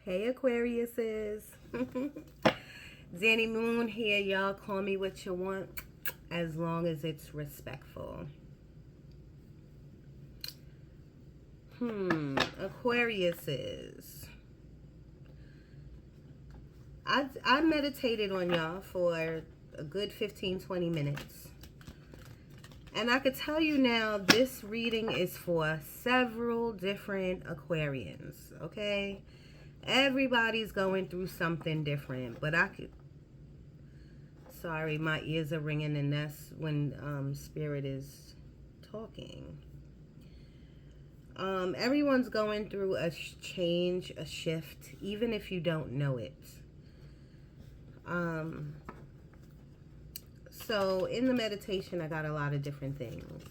Hey Aquariuses. Danny Moon here. Y'all call me what you want as long as it's respectful. Aquariuses. I meditated on y'all for a good 15-20 minutes. And I could tell you now this reading is for several different Aquarians, okay? Everybody's going through something different, but I could... Sorry, my ears are ringing, and that's when Spirit is talking. Everyone's going through a change, a shift, even if you don't know it. So in the meditation, I got a lot of different things.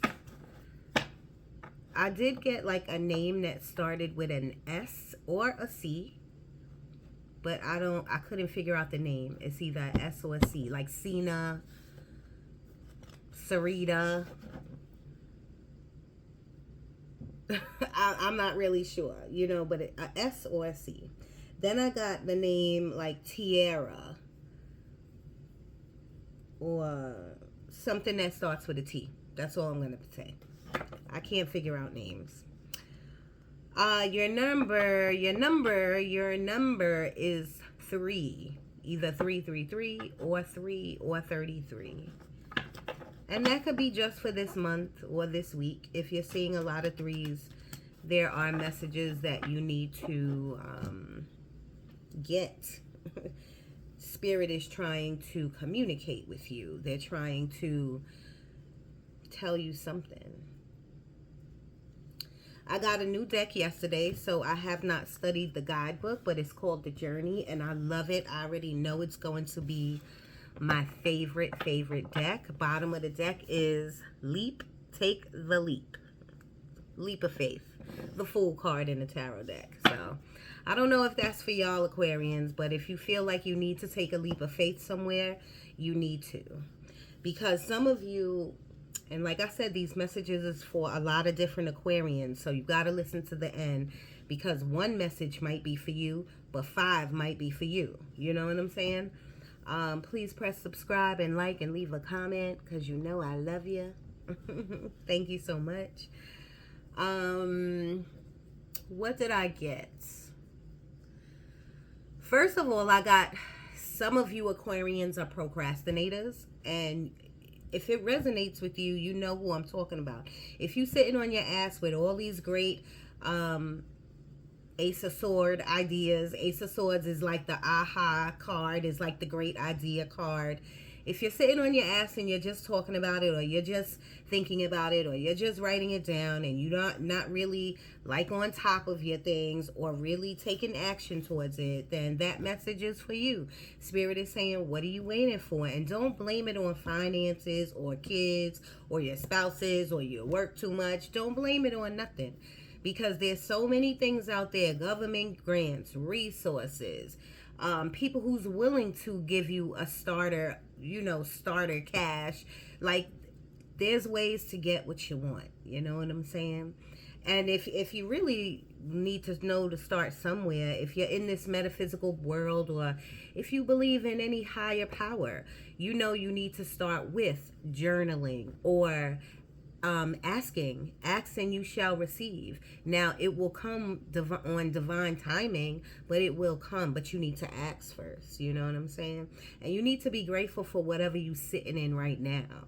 I did get like a name that started with an S or a C, but I couldn't figure out the name. It's either a S or a C, like Cena, Sarita. I'm not really sure, but a S or a C. Then I got the name like Tierra or something that starts with a T. That's all I'm going to say. I can't figure out names. Your number is 3. Either 333 or 3 or 33. And that could be just for this month or this week. If you're seeing a lot of 3s, there are messages that you need to get. Spirit is trying to communicate with you. They're trying to tell you something. I got a new deck yesterday, so I have not studied the guidebook, but it's called The Journey, and I love it. I already know it's going to be my favorite deck. Bottom of the deck is Leap, Take the Leap. Leap of Faith. The Fool card in the tarot deck. So, I don't know if that's for y'all Aquarians, but if you feel like you need to take a leap of faith somewhere, you need to. Because some of you... And like I said, these messages is for a lot of different Aquarians. So you've got to listen to the end, because one message might be for you, but 5 might be for you. You know what I'm saying? Please press subscribe and like and leave a comment, because you know I love you. Thank you so much. What did I get? First of all, I got some of you Aquarians are procrastinators, and if it resonates with you, you know who I'm talking about. If you sitting on your ass with all these great Ace of Swords ideas. Ace of Swords is like the aha card, is like the great idea card. If you're sitting on your ass and you're just talking about it, or you're just thinking about it, or you're just writing it down, and you're not really like on top of your things or really taking action towards it, then that message is for you. Spirit is saying, what are you waiting for? And don't blame it on finances or kids or your spouses or you work too much. Don't blame it on nothing, because there's so many things out there: government grants, resources, people who's willing to give you a starter cash. Like, there's ways to get what you want. You know what I'm saying? And if you really need to know to start somewhere, if you're in this metaphysical world, or if you believe in any higher power, you need to start with journaling or asking you shall receive. Now, it will come on divine timing, but it will come, but you need to ask first. You know what I'm saying? And you need to be grateful for whatever you sitting in right now.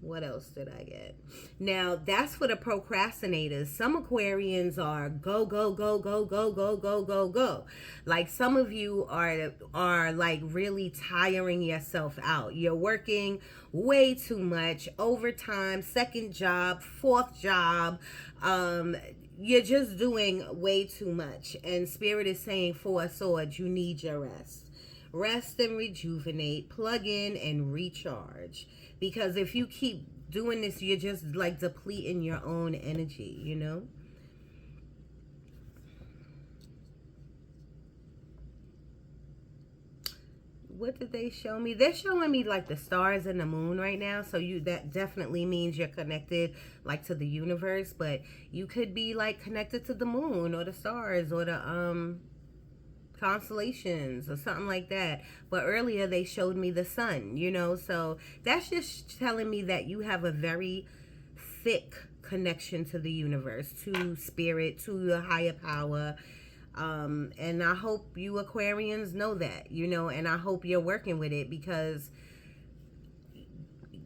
What else did I get? Now, that's for the procrastinators. Some Aquarians are go, go, go, go, go, go, go, go, go. Like, some of you are like really tiring yourself out. You're working way too much, overtime, second job, fourth job. You're just doing way too much. And Spirit is saying, for a sword, you need your rest. Rest and rejuvenate, plug in and recharge. Because if you keep doing this, you're just like depleting your own energy, what did they show me? They're showing me like the stars and the moon right now. So that definitely means you're connected like to the universe, but you could be like connected to the moon or the stars or the constellations or something like that. But earlier they showed me the sun, so that's just telling me that you have a very thick connection to the universe, to spirit, to a higher power. And I hope you Aquarians know that, and I hope you're working with it, because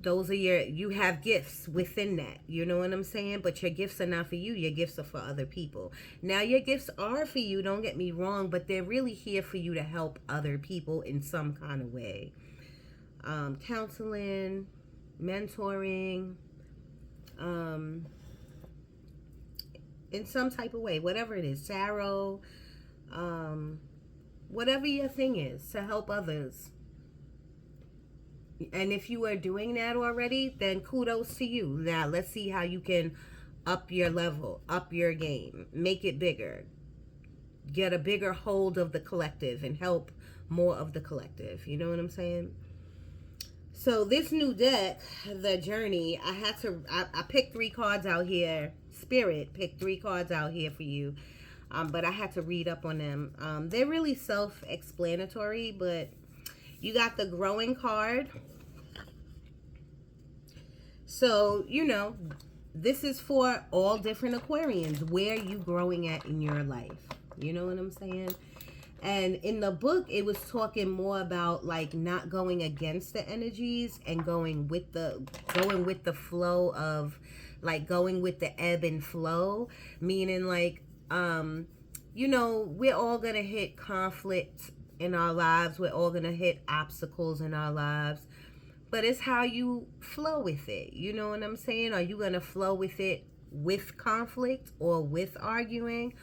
those are you have gifts within that, you know what I'm saying? But your gifts are not for you, your gifts are for other people. Now your gifts are for you, don't get me wrong, but they're really here for you to help other people in some kind of way. Counseling, mentoring, in some type of way, whatever it is, tarot, whatever your thing is, to help others. And if you are doing that already, then kudos to you. Now let's see how you can up your level, up your game, make it bigger, get a bigger hold of the collective and help more of the collective. You know what I'm saying? So this new deck, the Journey, I picked 3 cards out here. Spirit picked 3 cards out here for you. But I had to read up on them. They're really self-explanatory, but you got the Growing card. So, this is for all different Aquarians. Where are you growing at in your life? You know what I'm saying? And in the book, it was talking more about like not going against the energies and going with the flow of, like, going with the ebb and flow, meaning like, we're all gonna hit conflict in our lives. We're all gonna hit obstacles in our lives, but it's how you flow with it. You know what I'm saying? Are you gonna flow with it with conflict or with arguing?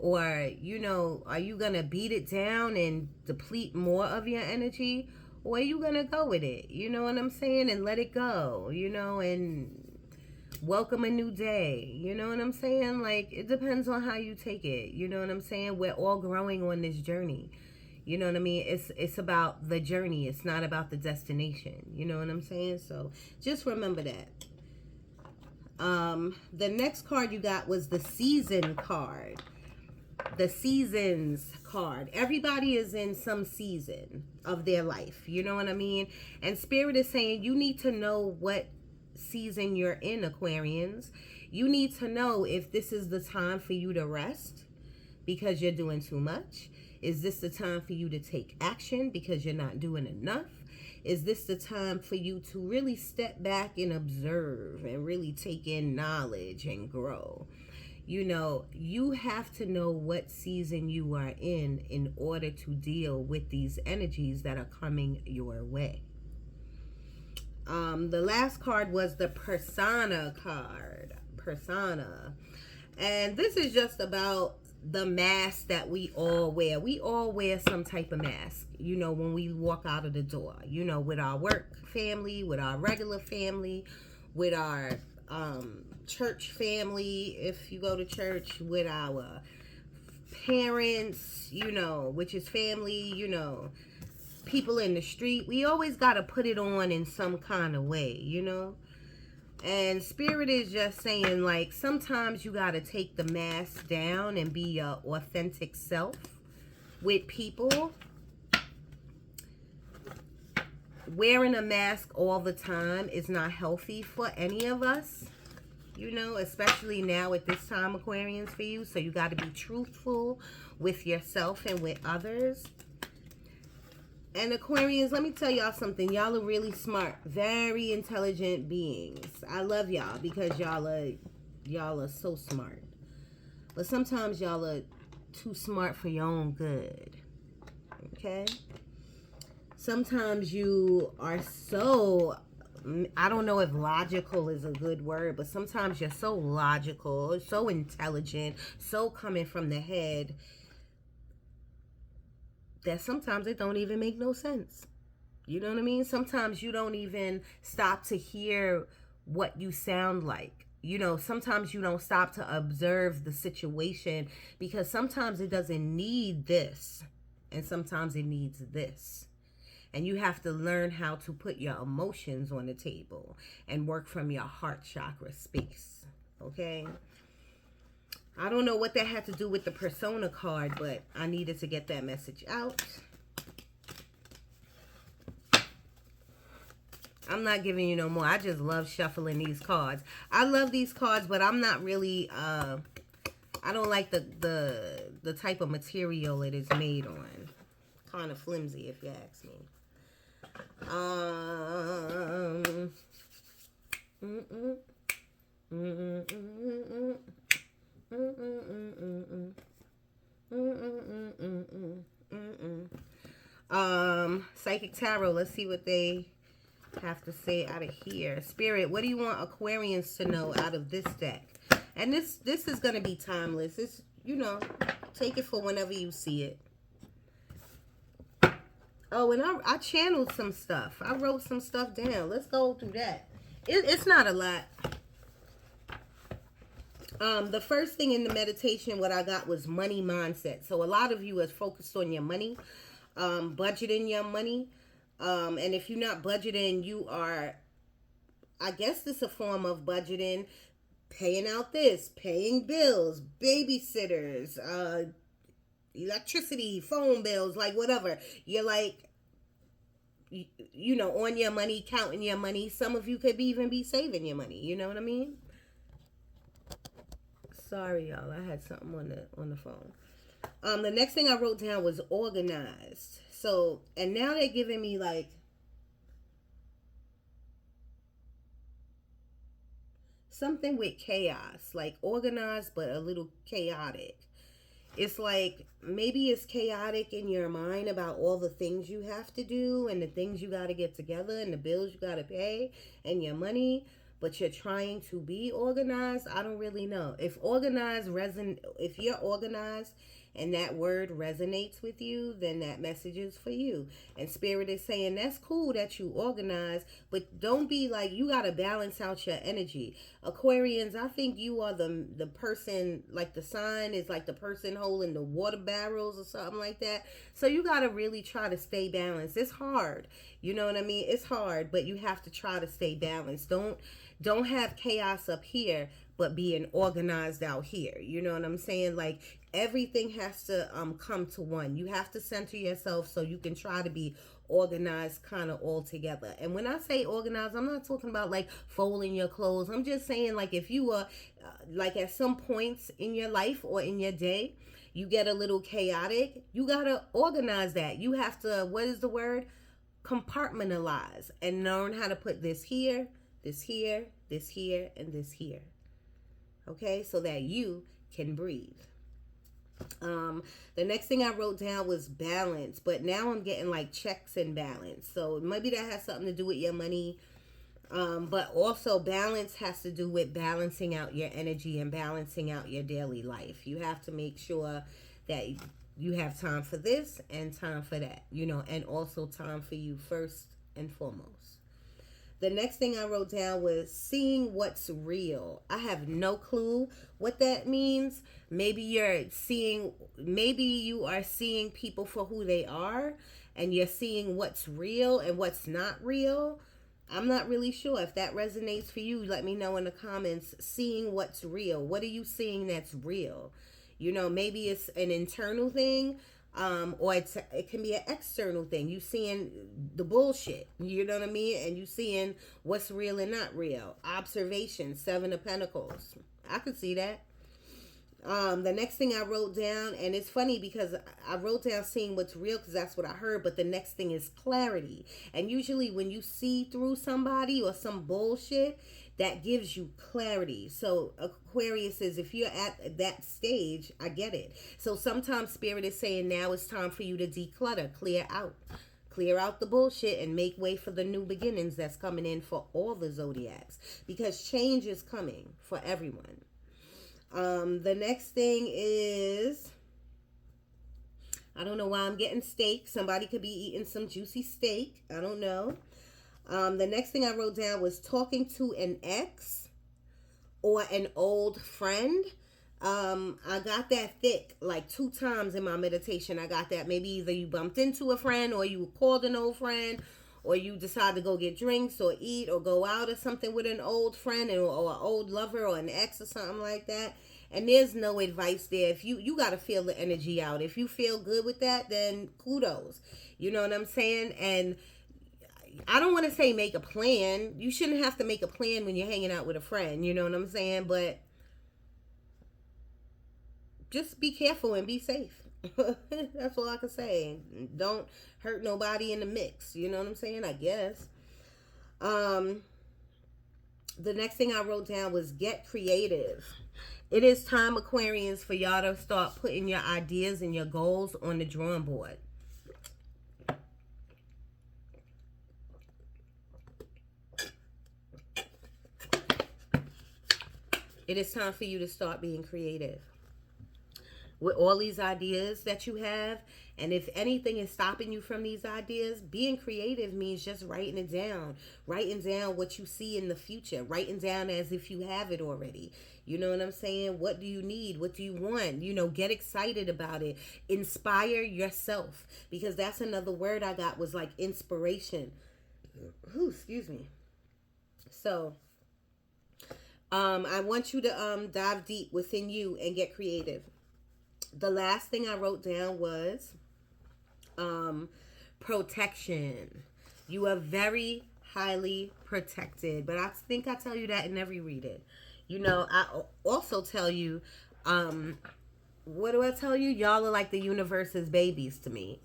Or, are you going to beat it down and deplete more of your energy? Or are you going to go with it? You know what I'm saying? And let it go, and welcome a new day. You know what I'm saying? Like, it depends on how you take it. You know what I'm saying? We're all growing on this journey. You know what I mean? It's about the journey. It's not about the destination. You know what I'm saying? So just remember that. The next card you got was the Season card. The Seasons card. Everybody is in some season of their life. You know what I mean? And Spirit is saying you need to know what season you're in, Aquarians. You need to know if this is the time for you to rest because you're doing too much. Is this the time for you to take action because you're not doing enough? Is this the time for you to really step back and observe and really take in knowledge and grow? You have to know what season you are in order to deal with these energies that are coming your way. The last card was the Persona card. Persona. And this is just about the mask that we all wear. We all wear some type of mask, when we walk out of the door, with our work family, with our regular family, with our church family, if you go to church, with our parents, which is family, people in the street. We always got to put it on in some kind of way, And Spirit is just saying, like, sometimes you got to take the mask down and be your authentic self with people. Wearing a mask all the time is not healthy for any of us, especially now at this time, Aquarians, for you. So you got to be truthful with yourself and with others. And Aquarians, let me tell y'all something. Y'all are really smart, very intelligent beings. I love y'all because y'all are so smart. But sometimes y'all are too smart for your own good. Okay? Sometimes you are so, I don't know if logical is a good word, but sometimes you're so logical, so intelligent, so coming from the head, that sometimes it don't even make no sense. You know what I mean? Sometimes you don't even stop to hear what you sound like. Sometimes you don't stop to observe the situation, because sometimes it doesn't need this and sometimes it needs this. And you have to learn how to put your emotions on the table and work from your heart chakra space. Okay? I don't know what that had to do with the persona card, but I needed to get that message out. I'm not giving you no more. I just love shuffling these cards. I love these cards, but I'm not really, I don't like the type of material it is made on. Kind of flimsy, if you ask me. Psychic Tarot, let's see what they have to say out of here. Spirit, what do you want Aquarians to know out of this deck? And this is going to be timeless. It's, you know, take it for whenever you see it. Oh, and I channeled some stuff. I wrote some stuff down. Let's go through that. It's not a lot. The first thing in the meditation, what I got was money mindset. So a lot of you are focused on your money, budgeting your money. And if you're not budgeting, you are, I guess this is a form of budgeting, paying out this, paying bills, babysitters, electricity, phone bills, like whatever. You're like, you know, on your money, counting your money. Some of you could even be saving your money. You know what I mean? Sorry, y'all. I had something on the phone. The next thing I wrote down was organized. So, and now they're giving me like something with chaos, like organized but a little chaotic. It's like maybe it's chaotic in your mind about all the things you have to do and the things you got to get together and the bills you got to pay and your money, but you're trying to be organized. I don't really know. If you're organized and that word resonates with you, then that message is for you. And Spirit is saying that's cool that you organize, but don't be like, you got to balance out your energy. Aquarians, I think you are the person, like the sign is like the person holding the water barrels or something like that. So you got to really try to stay balanced. It's hard. You know what I mean? It's hard, but you have to try to stay balanced. Don't have chaos up here, but being organized out here. You know what I'm saying? Like everything has to come to one. You have to center yourself so you can try to be organized kind of all together. And when I say organized, I'm not talking about like folding your clothes. I'm just saying like if you are like at some points in your life or in your day, you get a little chaotic, you got to organize that. You have to, what is the word? Compartmentalize and learn how to put this here, this here, this here, and this here. Okay, so that you can breathe. The next thing I wrote down was balance, but now I'm getting like checks and balance. So maybe that has something to do with your money. But also balance has to do with balancing out your energy and balancing out your daily life. You have to make sure that you have time for this and time for that, you know, and also time for you first and foremost. The next thing I wrote down was seeing what's real. I have no clue what that means. Maybe you are seeing people for who they are and you're seeing what's real and what's not real. I'm not really sure. If that resonates for you, let me know in the comments. Seeing what's real. What are you seeing that's real? You know, maybe it's an internal thing. Or it can be an external thing. You seeing the bullshit, you know what I mean? And you seeing what's real and not real. Observation, 7 of Pentacles. I could see that. The next thing I wrote down, and it's funny because I wrote down seeing what's real because that's what I heard, but the next thing is clarity. And usually when you see through somebody or some bullshit, that gives you clarity. So Aquarius says, if you're at that stage, I get it. So sometimes Spirit is saying now it's time for you to declutter, clear out the bullshit and make way for the new beginnings that's coming in for all the zodiacs, because change is coming for everyone. The next thing is, I don't know why I'm getting steak. Somebody could be eating some juicy steak. I don't know. The next thing I wrote down was talking to an ex or an old friend. I got that thick like 2 times in my meditation. I got that. Maybe either you bumped into a friend, or you called an old friend, or you decide to go get drinks or eat or go out or something with an old friend, or an old lover or an ex or something like that. And there's no advice there. If you got to feel the energy out. If you feel good with that, then kudos. You know what I'm saying? And I don't want to say make a plan. You shouldn't have to make a plan when you're hanging out with a friend. You know what I'm saying? But just be careful and be safe. That's all I can say. Don't hurt nobody in the mix. You know what I'm saying? I guess. Um, the next thing I wrote down was get creative. It is time, Aquarians, for y'all to start putting your ideas and your goals on the drawing board. It is time for you to start being creative with all these ideas that you have. And if anything is stopping you from these ideas, being creative means just writing it down. Writing down what you see in the future. Writing down as if you have it already. You know what I'm saying? What do you need? What do you want? You know, get excited about it. Inspire yourself. Because that's another word I got, was like inspiration. Ooh, excuse me. So, I want you to dive deep within you and get creative. The last thing I wrote down was protection. You are very highly protected, but I think I tell you that in every reading. You know, I also tell you, what do I tell you? Y'all are like the universe's babies to me.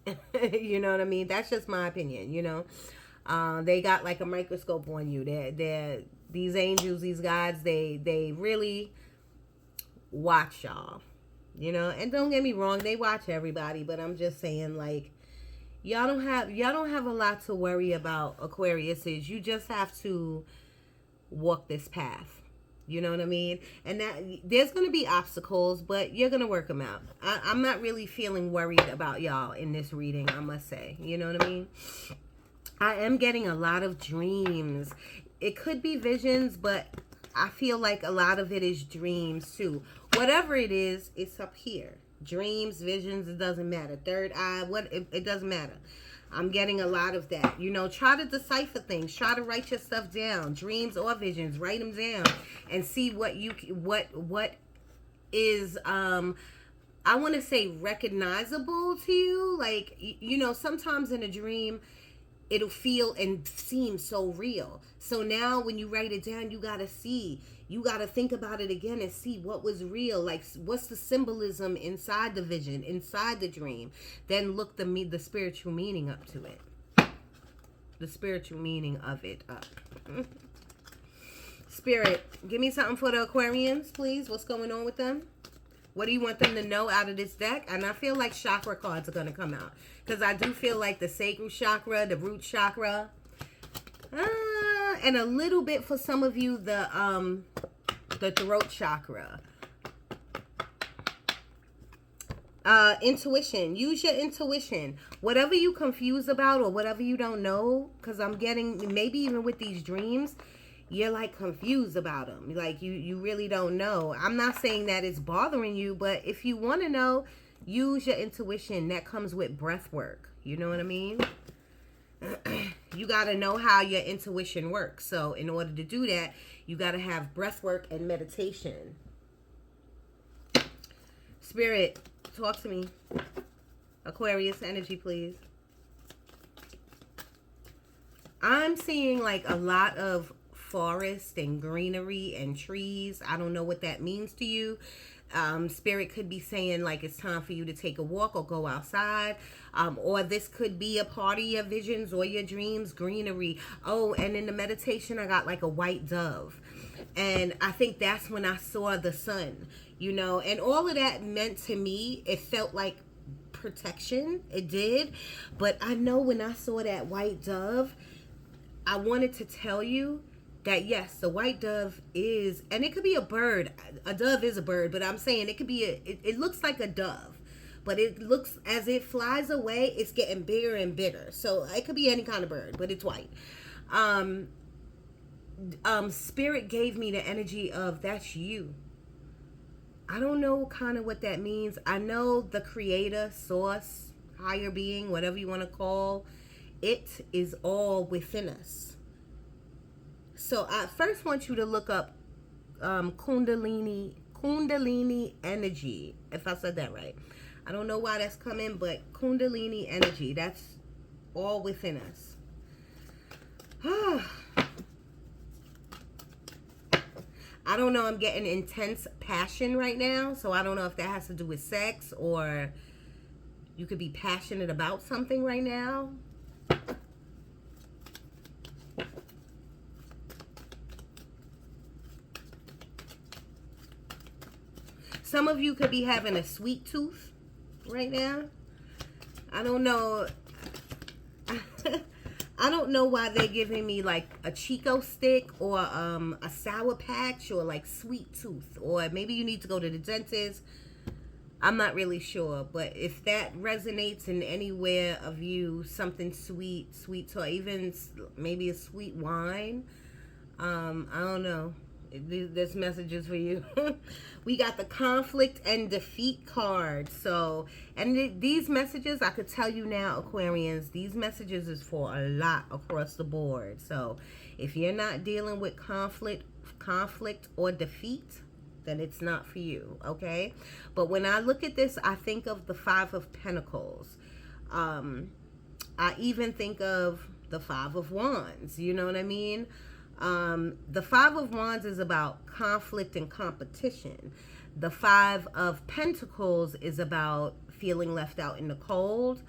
You know what I mean? That's just my opinion. You know, they got like a microscope on you. They're these angels, these gods. They really watch y'all. You know, and don't get me wrong, they watch everybody, but I'm just saying, like, y'all don't have a lot to worry about, Aquariuses. You just have to walk this path. You know what I mean? And that there's going to be obstacles, but you're going to work them out. I'm not really feeling worried about y'all in this reading, I must say. You know what I mean? I am getting a lot of dreams. It could be visions, but I feel like a lot of it is dreams too. Whatever it is, it's up here. Dreams, visions, it doesn't matter. Third eye, it doesn't matter. I'm getting a lot of that. You know, try to decipher things. Try to write your stuff down. Dreams or visions, write them down and see what is I want to say recognizable to you. Like, you know, sometimes in a dream it'll feel and seem so real. So now when you write it down, you got to think about it again and see what was real. Like, what's the symbolism inside the vision, inside the dream. Then look the spiritual meaning up to it. The spiritual meaning of it up. Spirit, give me something for the Aquarians, please. What's going on with them? What do you want them to know out of this deck? And I feel like chakra cards are going to come out. Because I do feel like the sacral chakra, the root chakra. And a little bit for some of you, the throat chakra. Intuition. Use your intuition. Whatever you confused about or whatever you don't know. Because I'm getting, maybe even with these dreams, you're like confused about them. Like you really don't know. I'm not saying that it's bothering you, but if you want to know, use your intuition. That comes with breath work. You know what I mean? You got to know how your intuition works. So in order to do that, you got to have breath work and meditation. Spirit, talk to me. Aquarius energy, please. I'm seeing like a lot of forest and greenery and trees. I don't know what that means to you. Spirit could be saying like it's time for you to take a walk or go outside, or this could be a part of your visions or your dreams. Greenery. Oh, and in the meditation I got like a white dove, and I think that's when I saw the sun, you know, and all of that meant to me, it felt like protection. It did. But I know when I saw that white dove, I wanted to tell you that yes, the white dove is, and it could be a bird. A dove is a bird, but I'm saying it could be it looks like a dove, but it looks, as it flies away, it's getting bigger and bigger. So it could be any kind of bird, but it's white. Spirit gave me the energy of that's you. I don't know kind of what that means. I know the creator, source, higher being, whatever you want to call it, is all within us. So I first want you to look up Kundalini energy, if I said that right. I don't know why that's coming, but Kundalini energy, that's all within us. I don't know, I'm getting intense passion right now, so I don't know if that has to do with sex, or you could be passionate about something right now. Some of you could be having a sweet tooth right now. I don't know. I don't know why they're giving me like a Chico stick or a Sour Patch or like sweet tooth, or maybe you need to go to the dentist. I'm not really sure, but if that resonates in anywhere of you, something sweet, or even maybe a sweet wine, I don't know. This message is for you. We got the conflict and defeat card. So, and these messages, I could tell you now, Aquarians, these messages is for a lot across the board. So if you're not dealing with conflict or defeat, then it's not for you, okay? But when I look at this, I think of the Five of Pentacles. I even think of the Five of Wands, you know what I mean? The Five of Wands is about conflict and competition. The Five of Pentacles is about feeling left out in the cold,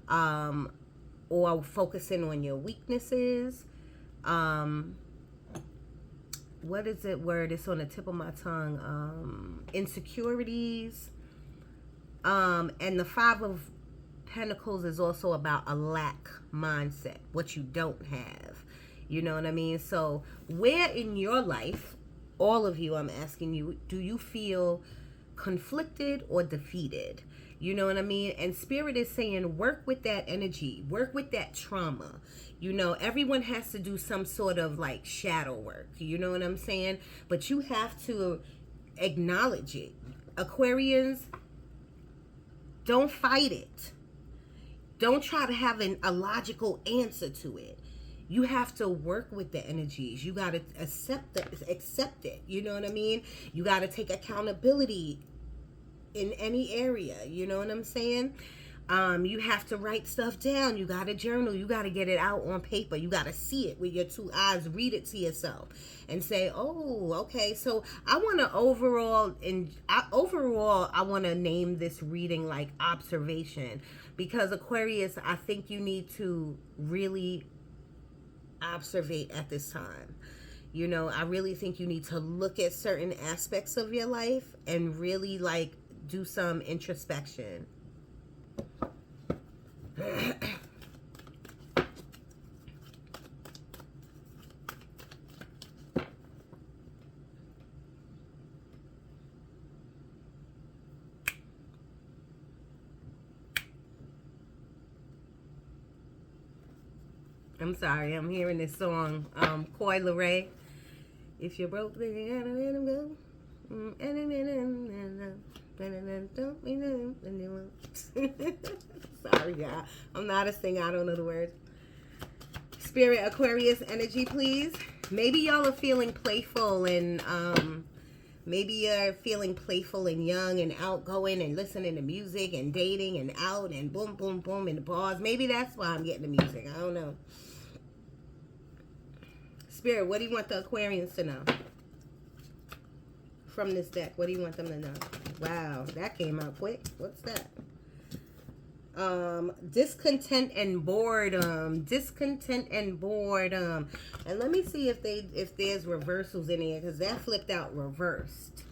or focusing on your weaknesses. What is it word? It's on the tip of my tongue. Insecurities. And the Five of Pentacles is also about a lack mindset, what you don't have. You know what I mean? So where in your life, all of you, I'm asking you, do you feel conflicted or defeated? You know what I mean? And Spirit is saying, work with that energy, work with that trauma. You know, everyone has to do some sort of like shadow work. You know what I'm saying? But you have to acknowledge it. Aquarians, don't fight it. Don't try to have a logical answer to it. You have to work with the energies. You got to accept it. You know what I mean? You got to take accountability in any area. You know what I'm saying? You have to write stuff down. You got to journal. You got to get it out on paper. You got to see it with your two eyes. Read it to yourself and say, oh, okay. So I want to overall, I want to name this reading like observation, because Aquarius, I think you need to really observate at this time. You know, I really think you need to look at certain aspects of your life and really like do some introspection. I'm sorry, I'm hearing this song, Coy Leray. If you're broke, then you gotta let him go. Sorry, y'all. I'm not a singer. I don't know the words. Spirit, Aquarius energy, please. Maybe y'all are feeling playful, and maybe you're feeling playful and young and outgoing and listening to music and dating and out and boom, boom, boom in the bars. Maybe that's why I'm getting the music. I don't know. Spirit, what do you want the Aquarians to know from this deck? What do you want them to know? Wow, that came out quick. What's that? Discontent and boredom. Discontent and boredom. And let me see if there's reversals in here, because that flipped out reversed.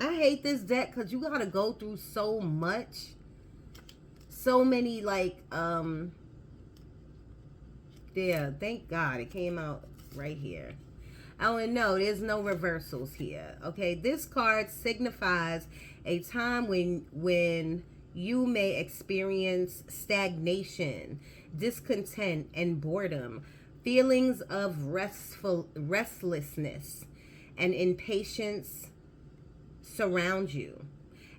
I hate this deck because you gotta go through so much. So many like yeah, thank God it came out right here. Oh, and no, there's no reversals here. Okay, this card signifies a time when you may experience stagnation, discontent, and boredom, feelings of restlessness, and impatience surround you.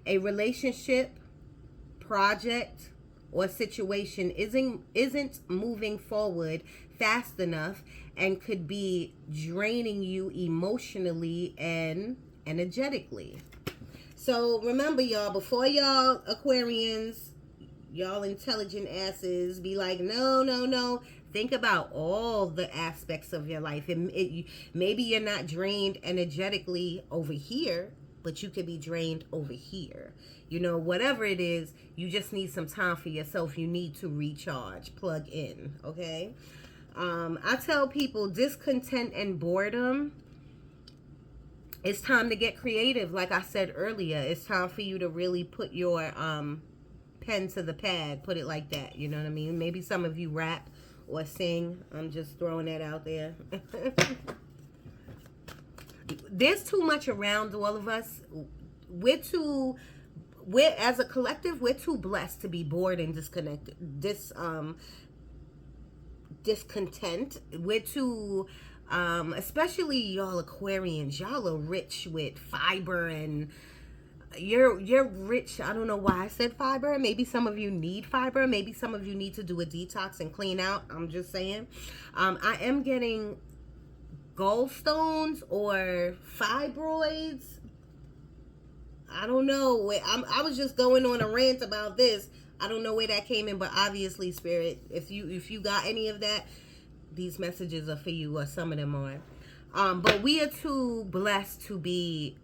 A relationship, project, or situation isn't moving forward fast enough and could be draining you emotionally and energetically. So remember, y'all, before y'all Aquarians, y'all intelligent asses be like, no, no, no. Think about all the aspects of your life. Maybe you're not drained energetically over here, but you could be drained over here. You know, whatever it is, you just need some time for yourself. You need to recharge, plug in, okay? I tell people discontent and boredom, it's time to get creative. Like I said earlier, it's time for you to really put your pen to the pad, put it like that. You know what I mean? Maybe some of you rap or sing. I'm just throwing that out there. There's too much around all of us. We're as a collective, we're too blessed to be bored and disconnected. Discontent. We're too especially y'all Aquarians, y'all are rich with fiber, and you're rich. I don't know why I said fiber. Maybe some of you need fiber. Maybe some of you need to do a detox and clean out. I'm just saying. I am getting gallstones or fibroids. I don't know. I was just going on a rant about this. I don't know where that came in, but obviously, Spirit, if you got any of that, these messages are for you, or some of them are. But we are too blessed to be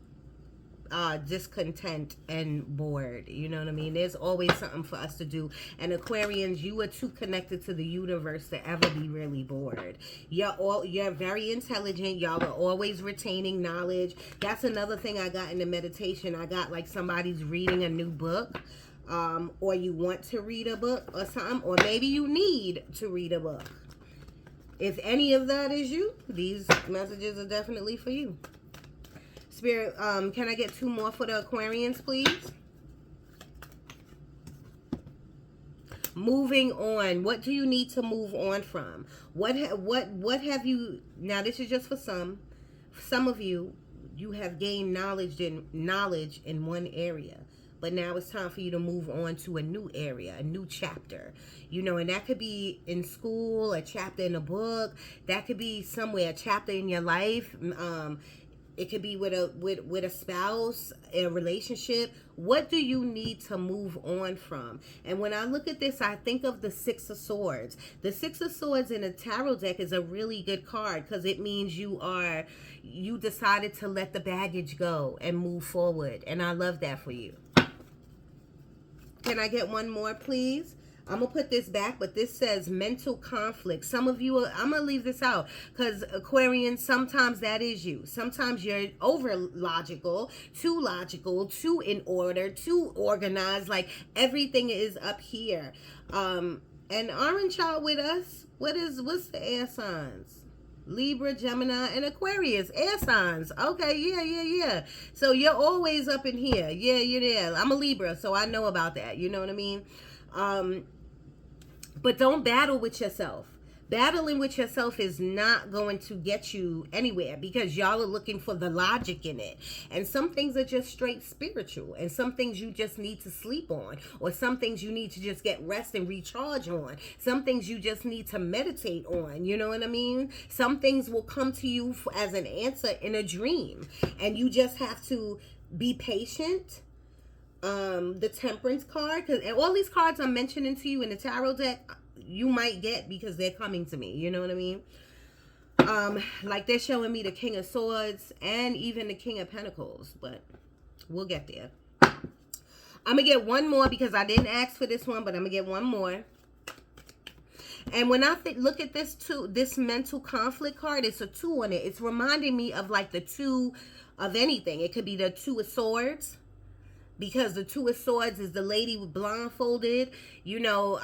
discontent and bored. You know what I mean? There's always something for us to do. And Aquarians, you are too connected to the universe to ever be really bored. You're very intelligent. Y'all are always retaining knowledge. That's another thing I got in the meditation. I got like somebody's reading a new book. Or you want to read a book or something, or maybe you need to read a book. If any of that is you, these messages are definitely for you. Spirit, can I get 2 more for the Aquarians, please? Moving on. What do you need to move on from? What have you? Now, this is just for some. Some of you, you have gained knowledge in one area. But now it's time for you to move on to a new area, a new chapter. You know, and that could be in school, a chapter in a book. That could be somewhere, a chapter in your life. It could be with a spouse, a relationship. What do you need to move on from? And when I look at this, I think of the 6 of Swords. The 6 of Swords in a tarot deck is a really good card because it means you decided to let the baggage go and move forward. And I love that for you. Can I get 1 more, please? I'm going to put this back, but this says mental conflict. Some of you, I'm going to leave this out because Aquarians, sometimes that is you. Sometimes you're over logical, too in order, too organized. Like everything is up here. And aren't y'all with us? What's the air signs? Libra, Gemini, and Aquarius, air signs. Okay, yeah. So you're always up in here. Yeah, you're there. I'm a Libra, so I know about that. You know what I mean? But don't battle with yourself. Battling with yourself is not going to get you anywhere because y'all are looking for the logic in it. And some things are just straight spiritual. And some things you just need to sleep on. Or some things you need to just get rest and recharge on. Some things you just need to meditate on. You know what I mean? Some things will come to you as an answer in a dream. And you just have to be patient. The Temperance card, because all these cards I'm mentioning to you in the tarot deck, you might get because they're coming to me. You know what I mean? Like they're showing me the King of Swords and even the King of Pentacles, but we'll get there. I'm gonna get 1 more because I didn't ask for this one, but I'm gonna get 1 more. And when I look at this mental conflict card, it's a 2 on it. It's reminding me of like the 2 of anything. It could be the 2 of Swords. Because the 2 of Swords is the lady blindfolded. You know,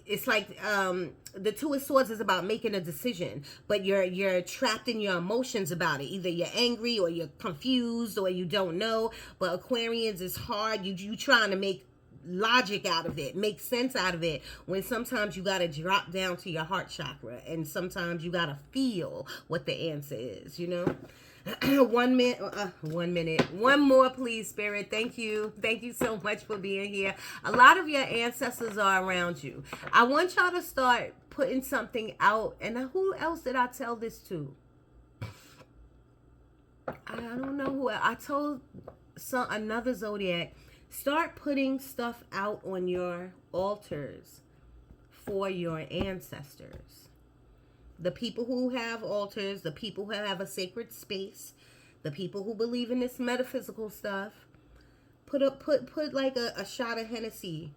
it's like the 2 of Swords is about making a decision, but you're trapped in your emotions about it. Either you're angry or you're confused or you don't know. But Aquarians is hard. You trying to make logic out of it, make sense out of it, when sometimes you got to drop down to your heart chakra and sometimes you got to feel what the answer is, you know. One more, please, Spirit. Thank you. Thank you so much for being here. A lot of your ancestors are around you. I want y'all to start putting something out. And who else did I tell this to? I don't know who. I told another zodiac, start putting stuff out on your altars for your ancestors. The people who have altars, the people who have a sacred space, the people who believe in this metaphysical stuff, put like a shot of Hennessy,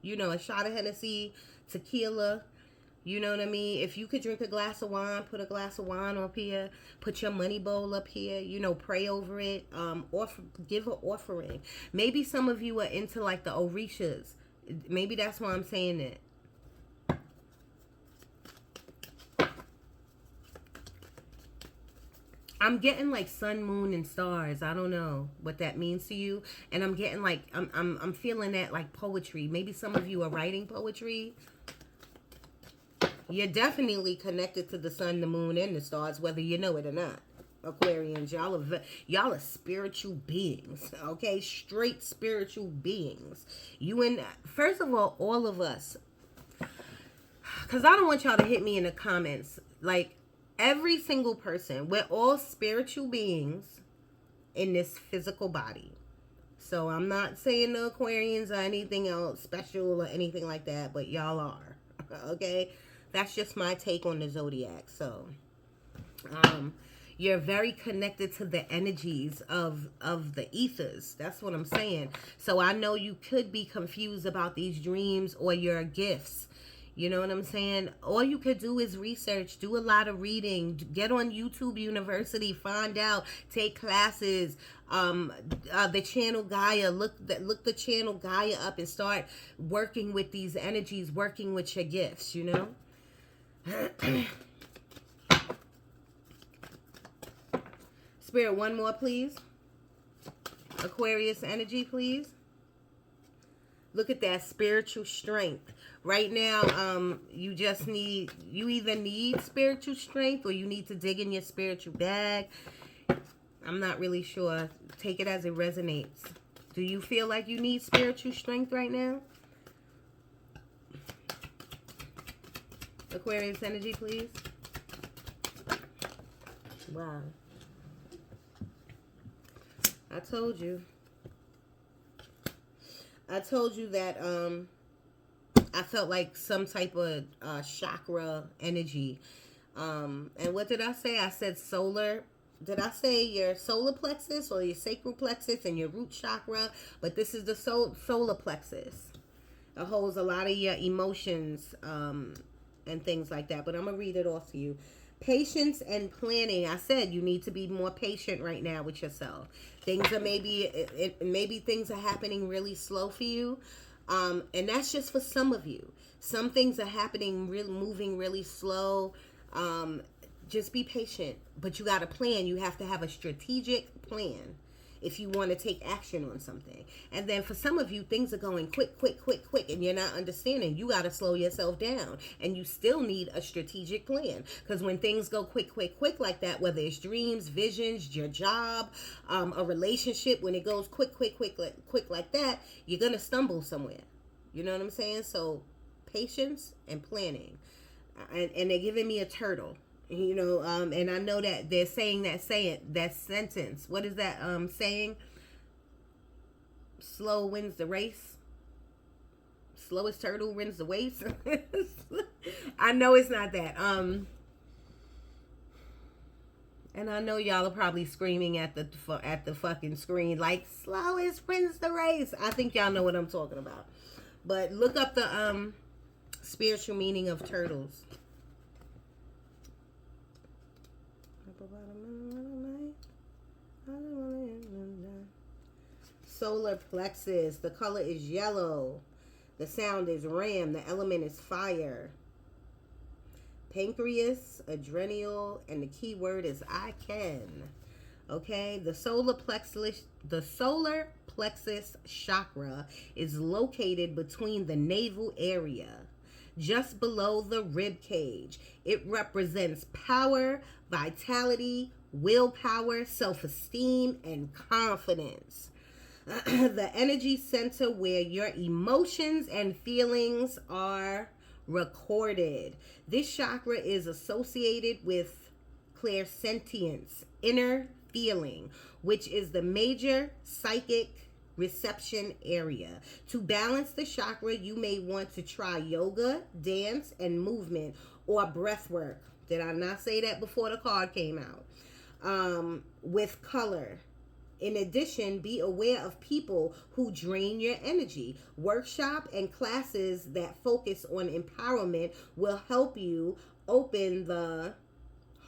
a shot of Hennessy, tequila, you know what I mean? If you could drink a glass of wine, put a glass of wine up here, put your money bowl up here, pray over it, give an offering. Maybe some of you are into like the Orishas. Maybe that's why I'm saying it. I'm getting like sun, moon, and stars. I don't know what that means to you. And I'm getting like, I'm feeling that like poetry. Maybe some of you are writing poetry. You're definitely connected to the sun, the moon, and the stars, whether you know it or not. Aquarians, y'all are spiritual beings, okay? Straight spiritual beings. First of all of us, because I don't want y'all to hit me in the comments. Like, every single person, we're all spiritual beings in this physical body. So I'm not saying the Aquarians are anything else special or anything like that, but y'all are, okay? That's just my take on the zodiac. So, you're very connected to the energies of the ethers. That's what I'm saying. So I know you could be confused about these dreams or your gifts. You know what I'm saying? All you could do is research, do a lot of reading, get on YouTube University, find out, take classes. The channel Gaia, look the channel Gaia up and start working with these energies, working with your gifts, Spirit, one more, please. Aquarius energy, please. Look at that spiritual strength. Right now, you either need spiritual strength or you need to dig in your spiritual bag. I'm not really sure. Take it as it resonates. Do you feel like you need spiritual strength right now? Aquarius energy, please. Wow. I told you that I felt like some type of chakra energy. And what did I say? I said solar. Did I say your solar plexus or your sacral plexus and your root chakra? But this is the solar plexus. It holds a lot of your emotions and things like that. But I'm going to read it off to you. Patience and planning. I said you need to be more patient right now with yourself. Things are maybe things are happening really slow for you. And that's just for some of you. Some things are happening, moving really slow. Just be patient. But you got a plan. You have to have a strategic plan if you want to take action on something. And then for some of you, things are going quick, and you're not understanding. You got to slow yourself down. And you still need a strategic plan. Because when things go quick like that, whether it's dreams, visions, your job, a relationship, when it goes quick like that, you're going to stumble somewhere. You know what I'm saying? So patience and planning. And they're giving me a turtle. And I know that they're saying that sentence. What is that saying? Slow wins the race. Slowest turtle wins the race. I know it's not that. And I know y'all are probably screaming at the fucking screen like slowest wins the race. I think y'all know what I'm talking about. But look up the spiritual meaning of turtles. Solar plexus. The color is yellow. The sound is ram. The element is fire. Pancreas, adrenal, and the key word is I can. Okay, the solar plexus chakra is located between the navel area, just below the rib cage. It represents power, vitality, willpower, self-esteem, and confidence. The energy center where your emotions and feelings are recorded. This chakra is associated with clairsentience, inner feeling, which is the major psychic reception area. To balance the chakra, you may want to try yoga, dance, and movement, or breath work. Did I not say that before the card came out? With color. In addition, be aware of people who drain your energy. Workshop and classes that focus on empowerment will help you open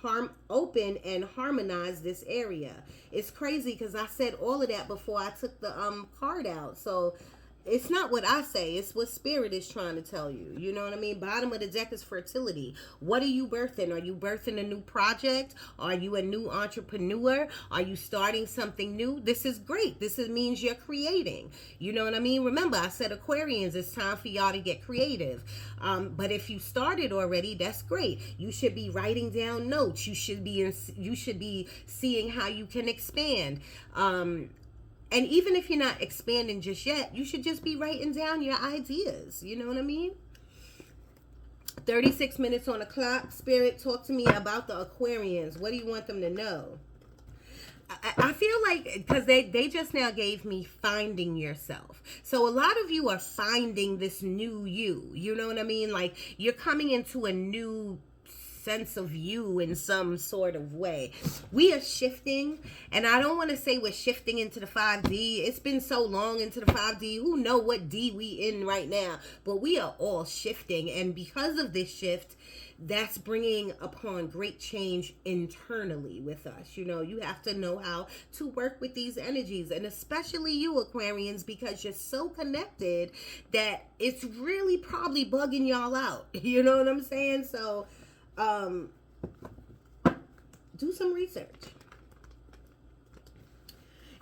and harmonize this area. It's crazy because I said all of that before I took the card out. So it's not what I say, it's what spirit is trying to tell you. You know what I mean? Bottom of the deck is fertility. What are you birthing? Are you birthing a new project? Are you a new entrepreneur? Are you starting something new? This is great. Means you're creating. You know what I mean? Remember, I said Aquarians, it's time for y'all to get creative. But if you started already, that's great. You should be writing down notes. You should be seeing how you can expand. And even if you're not expanding just yet, you should just be writing down your ideas. You know what I mean? 36 minutes on the clock. Spirit, talk to me about the Aquarians. What do you want them to know? I feel like, because they just now gave me finding yourself. So a lot of you are finding this new you. You know what I mean? Like, you're coming into a new sense of you in some sort of way. We are shifting, and I don't want to say we're shifting into the 5D. It's been so long into the 5D. Who know what D we in right now? But we are all shifting, and because of this shift, that's bringing upon great change internally with us. You know, you have to know how to work with these energies, and especially you Aquarians, because you're so connected that it's really probably bugging y'all out. You know what I'm saying? So do some research.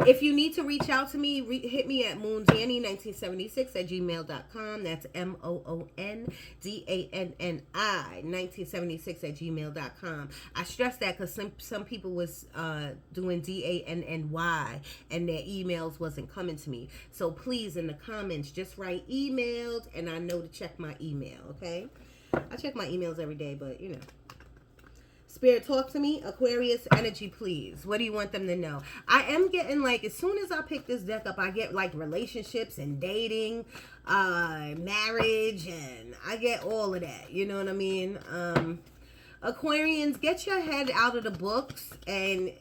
If you need to reach out to me, hit me at moondanni1976@gmail.com. That's MOONDANNI 1976@gmail.com. I stress that because some people was doing DANNY and their emails wasn't coming to me. So please, in the comments, just write emailed, and I know to check my email, okay? I check my emails every day, but you know. Spirit, talk to me. Aquarius Energy, please. What do you want them to know? I am getting, like, as soon as I pick this deck up, I get, like, relationships and dating, marriage, and I get all of that. You know what I mean? Aquarians, get your head out of the books and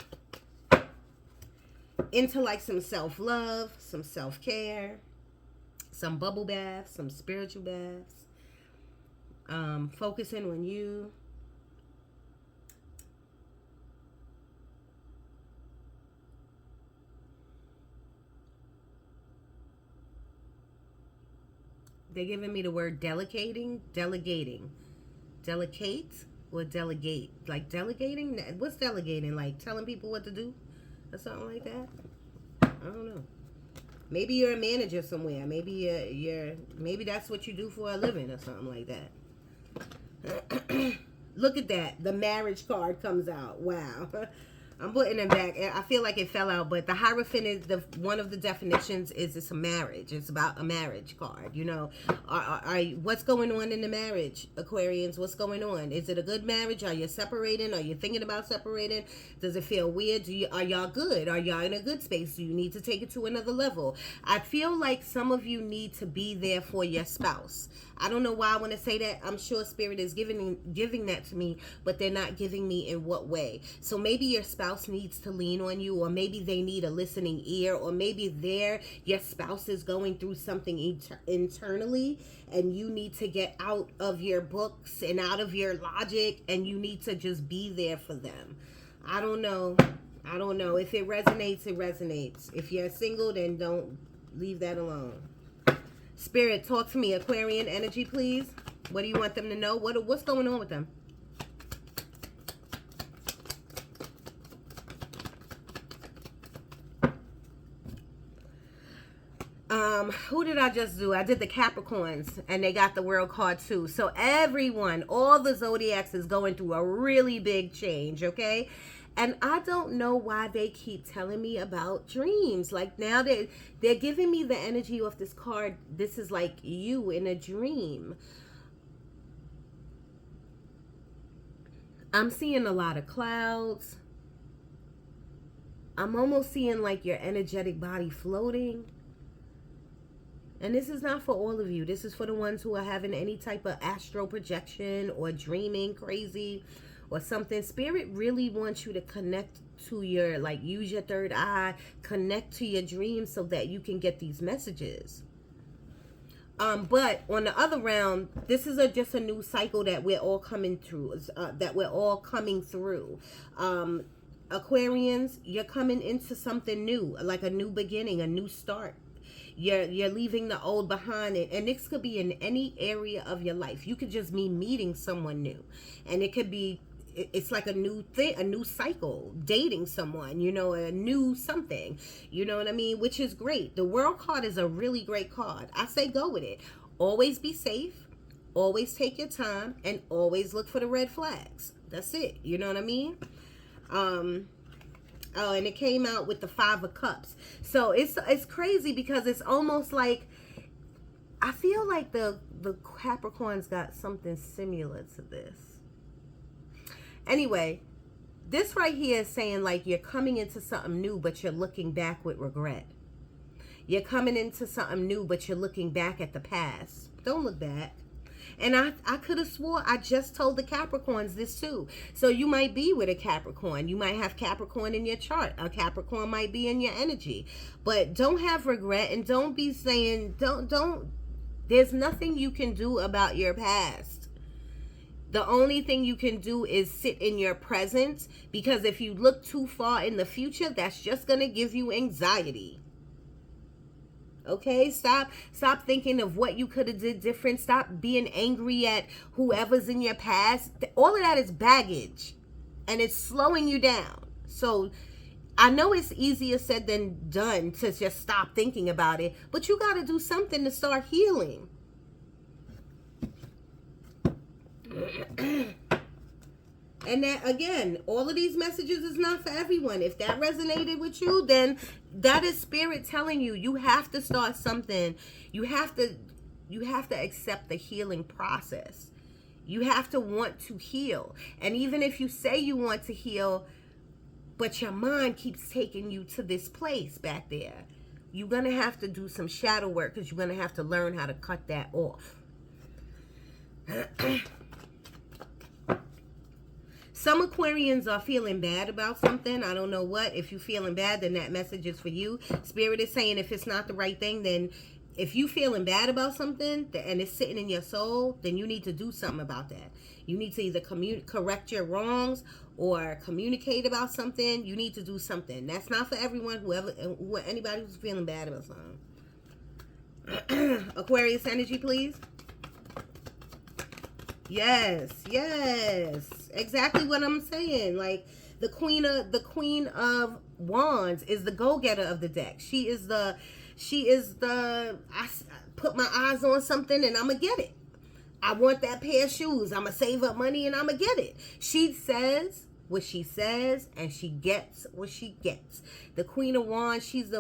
into, like, some self-love, some self-care, some bubble baths, some spiritual baths. Focusing on you. They're giving me the word delegating. Delegate or delegate? Like delegating? What's delegating? Like telling people what to do or something like that? I don't know. Maybe you're a manager somewhere. Maybe maybe that's what you do for a living or something like that. Look at that. The marriage card comes out. Wow. I'm putting it back. I feel like it fell out, but the Hierophant is one of the definitions is it's a marriage. It's about a marriage card. You know, what's going on in the marriage, Aquarians? What's going on? Is it a good marriage? Are you separating? Are you thinking about separating? Does it feel weird? Are y'all good? Are y'all in a good space? Do you need to take it to another level? I feel like some of you need to be there for your spouse. I don't know why I want to say that. I'm sure Spirit is giving that to me, but they're not giving me in what way. So maybe your spouse needs to lean on you, or maybe they need a listening ear, or maybe your spouse is going through something internally, and you need to get out of your books and out of your logic, and you need to just be there for them. I don't know. If it resonates, it resonates. If you're single, then don't leave that alone. Spirit, talk to me. Aquarian Energy, please. What do you want them to know? What's going on with them? Who did I just do? I did the Capricorns, and they got the World card too. So everyone, all the zodiacs is going through a really big change, okay? And I don't know why they keep telling me about dreams. Like now they're giving me the energy of this card. This is like you in a dream. I'm seeing a lot of clouds. I'm almost seeing like your energetic body floating. And this is not for all of you. This is for the ones who are having any type of astral projection or dreaming crazy or something. Spirit really wants you to connect to your, like, use your third eye, connect to your dreams so that you can get these messages. But on the other round, this is just a new cycle that we're all coming through. Aquarians, you're coming into something new, like a new beginning, a new start. You're leaving the old behind it, and this could be in any area of your life. You could just be meeting someone new, and it could be, it's like a new thing, a new cycle, dating someone, you know, a new something, you know what I mean, which is great. The World card is a really great card. I say go with it. Always be safe, always take your time, and always look for the red flags. That's it, you know what I mean. Oh, and it came out with the 5 of Cups. So it's crazy because it's almost like, I feel like the Capricorns got something similar to this. Anyway, this right here is saying like you're coming into something new, but you're looking back with regret. You're coming into something new, but you're looking back at the past. Don't look back. And I could have swore I just told the Capricorns this too. So you might be with a Capricorn. You might have Capricorn in your chart. A Capricorn might be in your energy. But don't have regret, and don't be saying, there's nothing you can do about your past. The only thing you can do is sit in your present, because if you look too far in the future, that's just going to give you anxiety. Okay, stop thinking of what you could have did different. Stop being angry at whoever's in your past. All of that is baggage, and it's slowing you down. So I know it's easier said than done to just stop thinking about it, but you got to do something to start healing. And that, again, all of these messages is not for everyone. If that resonated with you, then that is Spirit telling you, you have to start something. You have to accept the healing process. You have to want to heal. And even if you say you want to heal, but your mind keeps taking you to this place back there, you're going to have to do some shadow work, because you're going to have to learn how to cut that off. Some Aquarians are feeling bad about something. I don't know what. If you're feeling bad, then that message is for you. Spirit is saying if it's not the right thing, then if you're feeling bad about something and it's sitting in your soul, then you need to do something about that. You need to either correct your wrongs or communicate about something. You need to do something. That's not for everyone, anybody who's feeling bad about something. Aquarius energy, please. Yes, exactly what I'm saying. Like the queen of wands is the go-getter of the deck. She is the I put my eyes on something and I'm gonna get it. I want that pair of shoes. I'm gonna save up money and I'm gonna get it. She says what she says, and she gets what she gets. The Queen of Wands, she's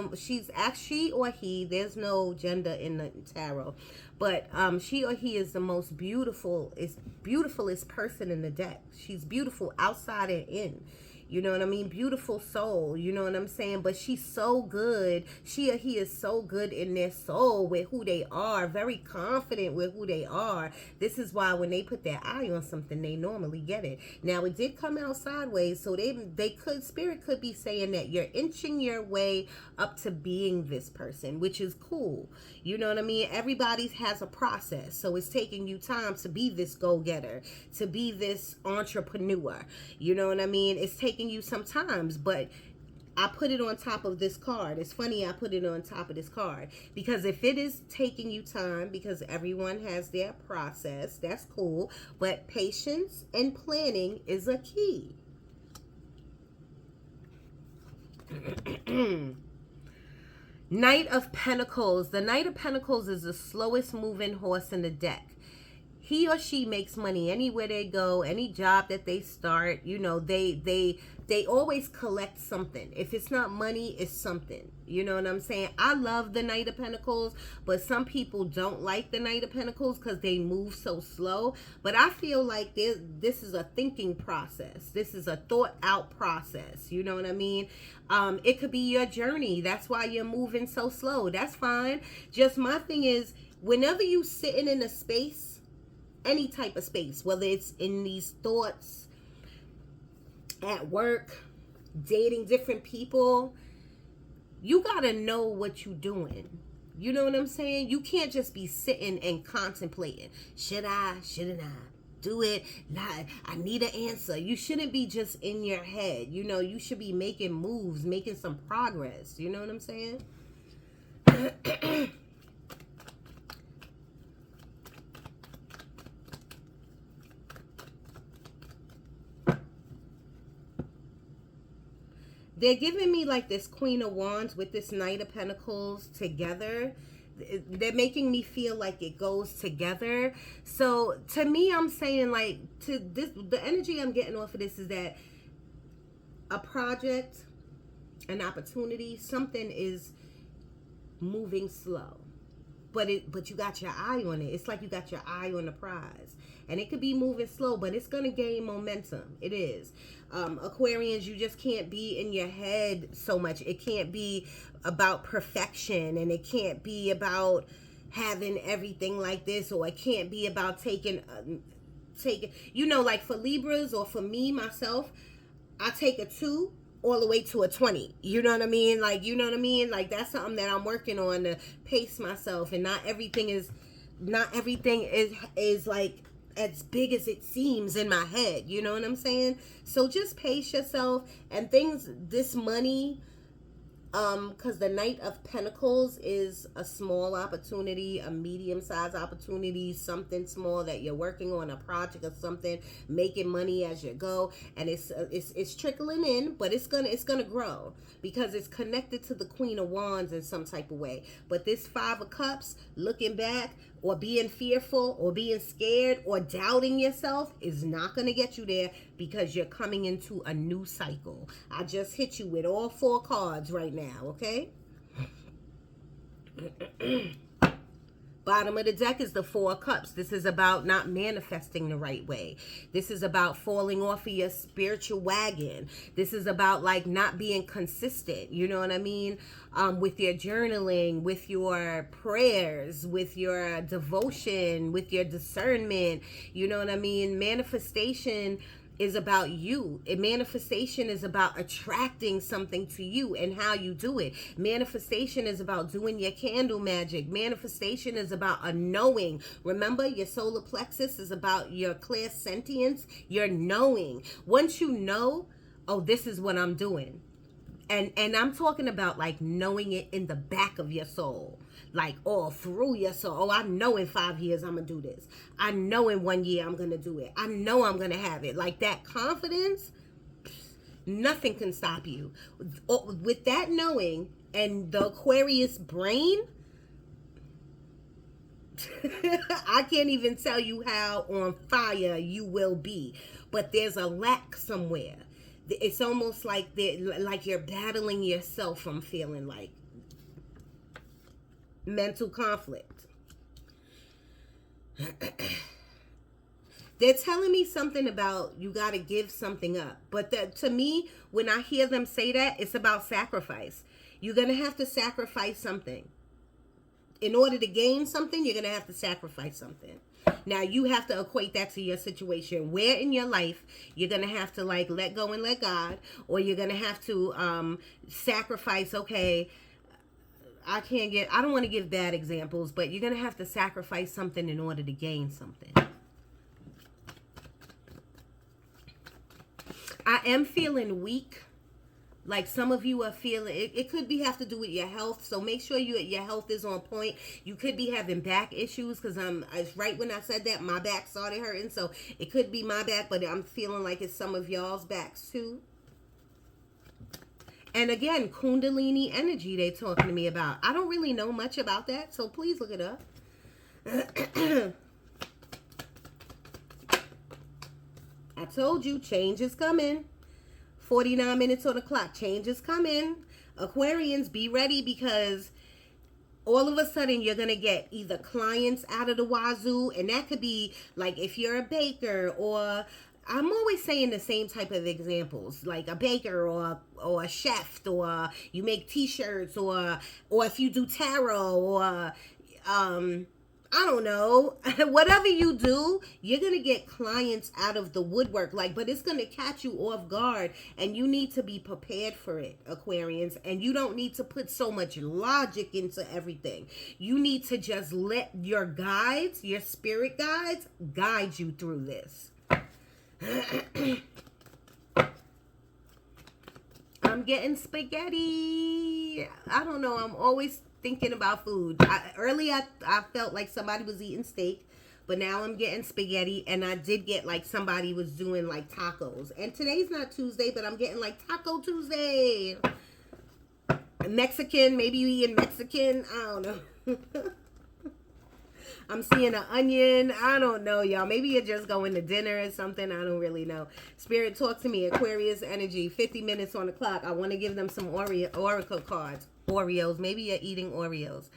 she or he, there's no gender in the tarot, but she or he is the most beautifulest person in the deck. She's beautiful outside and in. You know what I mean? Beautiful soul. You know what I'm saying? But she's so good. She or he is so good in their soul with who they are. Very confident with who they are. This is why when they put their eye on something, they normally get it. Now, it did come out sideways. So Spirit could be saying that you're inching your way up to being this person, which is cool. You know what I mean? Everybody has a process. So it's taking you time to be this go-getter, to be this entrepreneur. You know what I mean? It's taking you some times, but I put it on top of this card. It's funny I put it on top of this card, because if it is taking you time, because everyone has their process, that's cool, but patience and planning is a key. Knight of Pentacles. The Knight of Pentacles is the slowest moving horse in the deck. he or she makes money anywhere they go, any job that they start. You know, they always collect something. If it's not money, it's something. You know what I'm saying? I love the Knight of Pentacles, but some people don't like the Knight of Pentacles because they move so slow. But I feel like this is a thinking process. This is a thought out process. You know what I mean? It could be your journey. That's why you're moving so slow. That's fine. Just my thing is, whenever you sitting in a space, any type of space, whether it's in these thoughts, at work, dating different people, you gotta know what you're doing. You know what I'm saying? You can't just be sitting and contemplating. Should I? Shouldn't I? Do it? Not. I need an answer. You shouldn't be just in your head. You know, you should be making moves, making some progress. You know what I'm saying? They're giving me like this Queen of Wands with this Knight of Pentacles together. They're making me feel like it goes together. So to me, I'm saying like, to this, the energy I'm getting off of this is that a project, an opportunity, something is moving slow. But you got your eye on it. It's like you got your eye on the prize. And it could be moving slow, but it's going to gain momentum. It is. Aquarians, you just can't be in your head so much. It can't be about perfection, and it can't be about having everything like this, or it can't be about taking, you know, like for Libras or for me, myself, I take a 2 all the way to a 20. You know what I mean? Like, you know what I mean? Like, that's something that I'm working on to pace myself. And not everything is like as big as it seems in my head. You know what I'm saying? So just pace yourself, and things, this money, because the Knight of Pentacles is a small opportunity, a medium-sized opportunity, something small that you're working on, a project or something, making money as you go, and it's trickling in, but it's gonna grow because it's connected to the Queen of Wands in some type of way. But this Five of Cups, looking back, or being fearful, or being scared, or doubting yourself, is not going to get you there, because you're coming into a new cycle. I just hit you with all 4 cards right now, okay? Bottom of the deck is the Four of Cups. This is about not manifesting the right way. This is about falling off of your spiritual wagon. This is about like not being consistent. You know what I mean? With your journaling, with your prayers, with your devotion, with your discernment. You know what I mean? Manifestation is about you. Manifestation is about attracting something to you and how you do it. Manifestation is about doing your candle magic. Manifestation is about a knowing. Remember, your solar plexus is about your clairsentience, your knowing. Once you know, oh, this is what I'm doing. And I'm talking about like knowing it in the back of your soul, like all through your soul. Oh, I know in 5 years I'm gonna do this. I know in 1 year I'm gonna do it. I know I'm gonna have it. Like that confidence, nothing can stop you. With that knowing and the Aquarius brain, I can't even tell you how on fire you will be. But there's a lack somewhere. It's almost like you're battling yourself from feeling like mental conflict. They're telling me something about you got to give something up. But to me, when I hear them say that, it's about sacrifice. You're going to have to sacrifice something. In order to gain something, you're going to have to sacrifice something. Now, you have to equate that to your situation. Where in your life you're going to have to like let go and let God, or you're going to have to sacrifice, okay, I don't want to give bad examples, but you're going to have to sacrifice something in order to gain something. I am feeling weak. Like some of you are feeling, it could have to do with your health. So make sure your health is on point. You could be having back issues, because right when I said that, my back started hurting. So it could be my back, but I'm feeling like it's some of y'all's backs too. And again, Kundalini energy they talking to me about. I don't really know much about that, so please look it up. I told you, change is coming. 49 minutes on the clock. Change is coming. Aquarians, be ready, because all of a sudden you're going to get either clients out of the wazoo, and that could be like if you're a baker, or I'm always saying the same type of examples, like a baker or a chef, or you make t-shirts, or if you do tarot, or I don't know, whatever you do, you're going to get clients out of the woodwork, but it's going to catch you off guard, and you need to be prepared for it, Aquarians. And you don't need to put so much logic into everything. You need to just let your guides, your spirit guides, guide you through this. I'm getting spaghetti. I don't know. I'm always thinking about food. Earlier I felt like somebody was eating steak, but now I'm getting spaghetti, and I did get like somebody was doing like tacos. And today's not Tuesday, but I'm getting like Taco Tuesday. Mexican, maybe you eating Mexican. I don't know. I'm seeing an onion. I don't know, y'all. Maybe you're just going to dinner or something. I don't really know. Spirit, talk to me. Aquarius Energy. 50 minutes on the clock. I want to give them some oracle cards. Oreos. Maybe you're eating Oreos.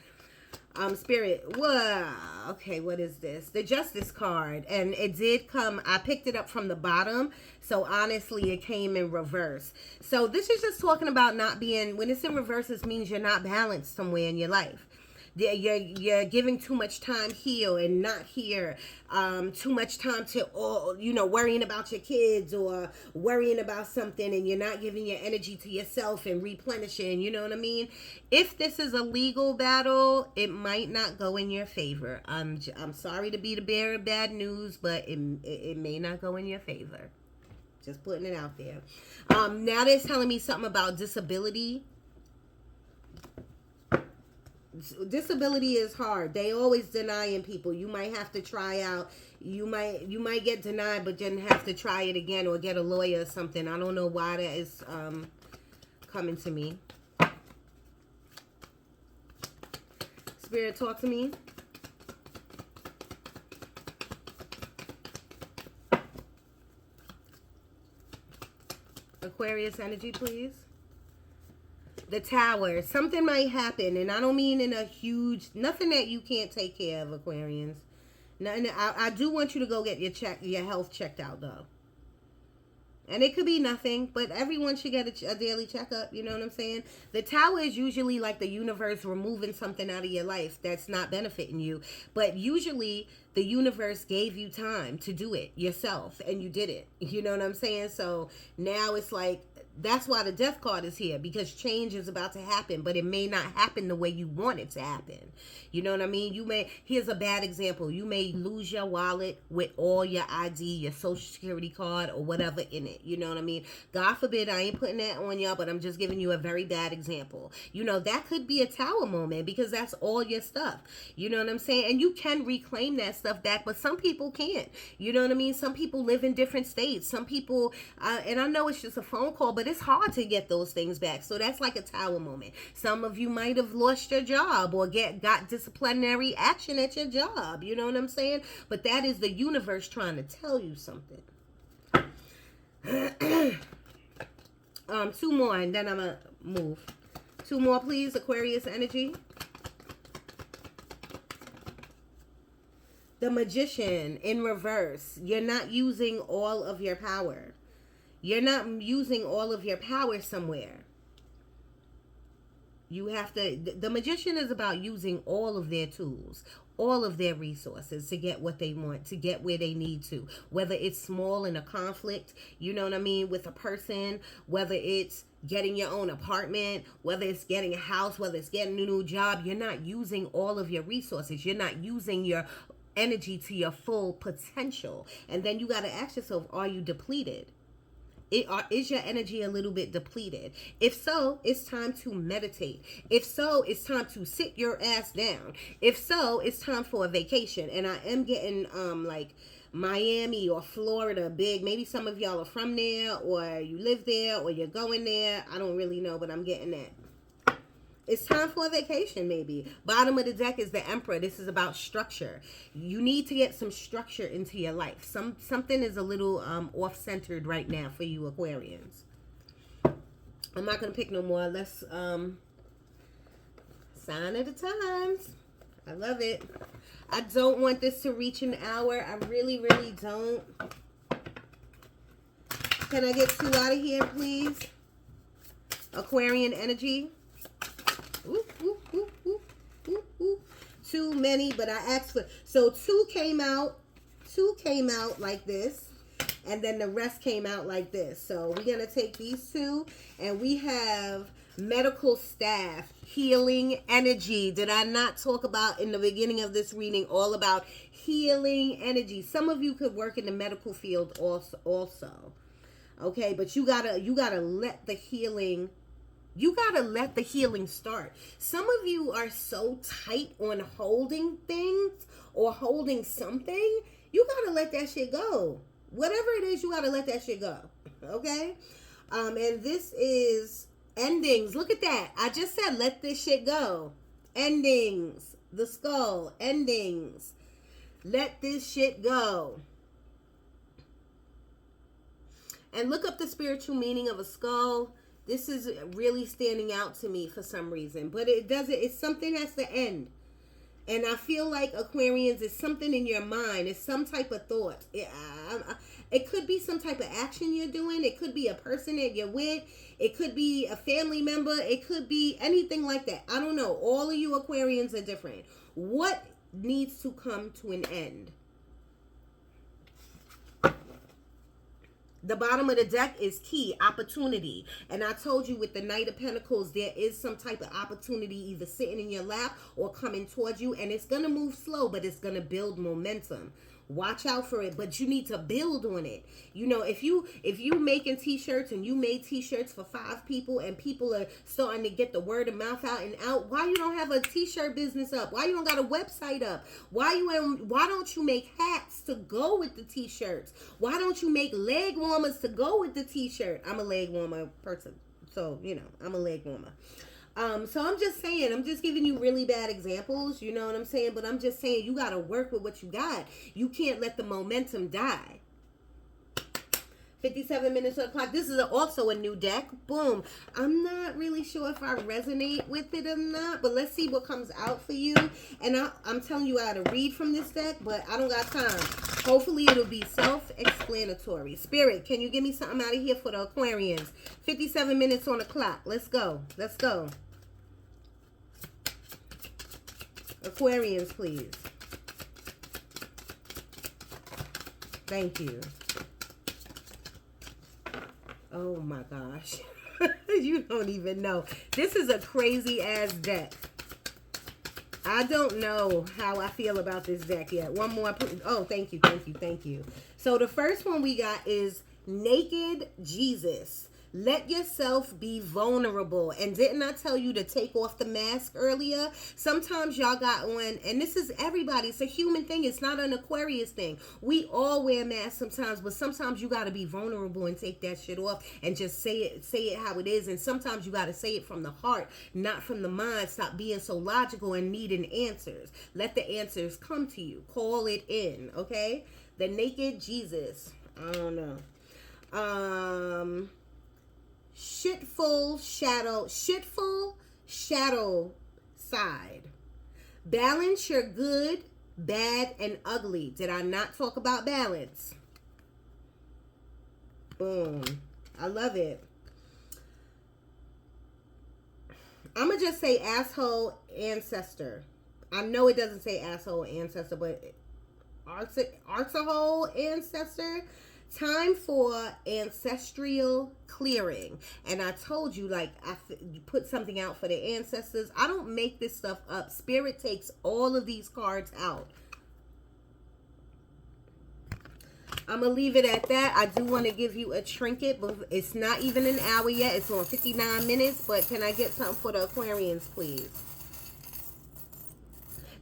Spirit. Wow. Okay, what is this? The Justice card. And it did come. I picked it up from the bottom. So honestly, it came in reverse. So this is just talking about not being, when it's in reverse, it means you're not balanced somewhere in your life. You're giving too much time here and not here. Too much time to, worrying about your kids or worrying about something, and you're not giving your energy to yourself and replenishing. You know what I mean? If this is a legal battle, it might not go in your favor. I'm sorry to be the bearer of bad news, but it may not go in your favor. Just putting it out there. Now they're telling me something about disability. Disability is hard. They always denying people. You might have to try out. You might get denied, but then have to try it again or get a lawyer or something. I don't know why that is coming to me. Spirit, talk to me. Aquarius Energy, please. The Tower. Something might happen, and I don't mean in a huge, nothing that you can't take care of, Aquarians. Nothing. I do want you to go get your health checked out, though. And it could be nothing, but everyone should get a daily checkup. You know what I'm saying? The Tower is usually like the universe removing something out of your life that's not benefiting you. But usually the universe gave you time to do it yourself, and you did it. You know what I'm saying? So now it's like, that's why the Death card is here, because change is about to happen, but it may not happen the way you want it to happen. You know what I mean? Here's a bad example. You may lose your wallet with all your ID, your social security card, or whatever in it. You know what I mean? God forbid, I ain't putting that on y'all, but I'm just giving you a very bad example. That could be a Tower moment, because that's all your stuff. You know what I'm saying? And you can reclaim that stuff back, but some people can't. You know what I mean? Some people live in different states. Some people, and I know it's just a phone call, but it's hard to get those things back. So that's like a Tower moment. Some of you might have lost your job or got disciplinary action at your job. You know what I'm saying? But that is the universe trying to tell you something. 2 more, and then I'm gonna move. 2 more, please. Aquarius Energy. The Magician in reverse. You're not using all of your power. You're not using all of your power somewhere. You have to, the Magician is about using all of their tools, all of their resources to get what they want, to get where they need to. Whether it's small in a conflict, you know what I mean, with a person, whether it's getting your own apartment, whether it's getting a house, whether it's getting a new job, you're not using all of your resources. You're not using your energy to your full potential. And then you got to ask yourself, are you depleted? Is your energy a little bit depleted? If so, it's time to meditate. If so, it's time to sit your ass down. If so, it's time for a vacation. And I am getting like Miami or Florida big. Maybe some of y'all are from there, or you live there, or you're going there. I don't really know, but I'm getting that. It's time for a vacation, maybe. Bottom of the deck is the Emperor. This is about structure. You need to get some structure into your life. Something is a little off-centered right now for you Aquarians. I'm not going to pick no more. Let's sign of the times. I love it. I don't want this to reach an hour. I really, really don't. Can I get 2 out of here, please? Aquarian Energy. Ooh, ooh, ooh, ooh, ooh, ooh. Too many, but I asked for... So 2 came out. 2 came out like this. And then the rest came out like this. So we're going to take these 2. And we have medical staff, healing energy. Did I not talk about in the beginning of this reading all about healing energy? Some of you could work in the medical field also. Okay, but you gotta let the healing... You gotta let the healing start. Some of you are so tight on holding things or holding something. You gotta let that shit go. Whatever it is, you gotta let that shit go. Okay? And this is endings. Look at that. I just said let this shit go. Endings. The skull. Endings. Let this shit go. And look up the spiritual meaning of a skull. This is really standing out to me for some reason. But it doesn't, it's something has to end. And I feel like Aquarians, it's something in your mind. It's some type of thought. It could be some type of action you're doing. It could be a person that you're with. It could be a family member. It could be anything like that. I don't know. All of you Aquarians are different. What needs to come to an end? The bottom of the deck is key, opportunity. And I told you with the Knight of Pentacles, there is some type of opportunity either sitting in your lap or coming towards you. And it's going to move slow, but it's going to build momentum. Watch out for it, but you need to build on it. You know, if you making t-shirts and you made t-shirts for 5 people and people are starting to get the word of mouth out and out, why you don't have a t-shirt business up? Why you don't got a website up? Why don't you make hats to go with the t-shirts? Why don't you make leg warmers to go with the t-shirt? I'm a leg warmer person, so you know, I'm a leg warmer. So I'm just saying, I'm just giving you really bad examples, you know what I'm saying? But I'm just saying, you got to work with what you got. You can't let the momentum die. 57 minutes on the clock. This is also a new deck. Boom. I'm not really sure if I resonate with it or not, but let's see what comes out for you. And I'm telling you how to read from this deck, but I don't got time. Hopefully it'll be self-explanatory. Spirit, can you give me something out of here for the Aquarians? 57 minutes on the clock. Let's go. Let's go. Aquarians, please. Thank you. Oh my gosh. You don't even know. This is a crazy ass deck. I don't know how I feel about this deck yet. One more. Oh, thank you, thank you, thank you. So the first one we got is Naked Jesus. Let yourself be vulnerable. And didn't I tell you to take off the mask earlier? Sometimes y'all got on, and this is everybody. It's a human thing. It's not an Aquarius thing. We all wear masks sometimes, but sometimes you got to be vulnerable and take that shit off and just say it how it is. And sometimes you got to say it from the heart, not from the mind. Stop being so logical and needing answers. Let the answers come to you. Call it in, okay? The Naked Jesus. I don't know. Shitful shadow side. Balance your good, bad, and ugly. Did I not talk about balance? Boom. I love it. I'm going to just say asshole ancestor. I know it doesn't say asshole ancestor, but arsehole ancestor. Time for ancestral clearing. And I told you, like, you put something out for the ancestors. I don't make this stuff up. Spirit takes all of these cards out. I'm going to leave it at that. I do want to give you a trinket, but it's not even an hour yet. It's on 59 minutes. But can I get something for the Aquarians, please?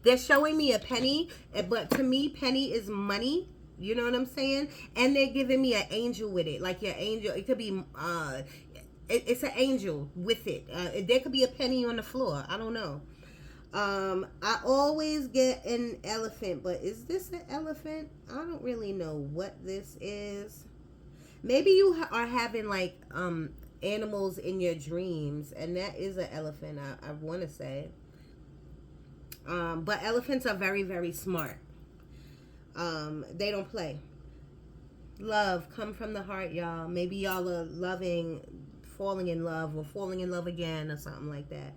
They're showing me a penny, but to me, penny is money. You know what I'm saying? And they're giving me an angel with it. Like your angel, it could be It's an angel with it. There could be a penny on the floor. I don't know. I always get an elephant, but is this an elephant? I don't really know what this is. Maybe you are having like animals in your dreams, and that is an elephant. I want to say. But elephants are very, very smart. They don't play. Love come from the heart, y'all. Maybe y'all are loving, falling in love, or falling in love again, or something like that.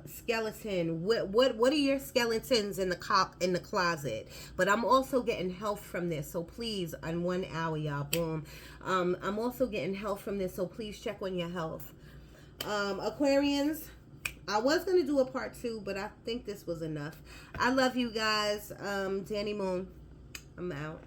Skeleton. What are your skeletons in the closet? But I'm also getting health from this, so please, on 1 hour, y'all, boom. I'm also getting health from this, so please check on your health. Aquarians, I was gonna do a part 2, but I think this was enough. I love you guys. Danny Moon, I'm out.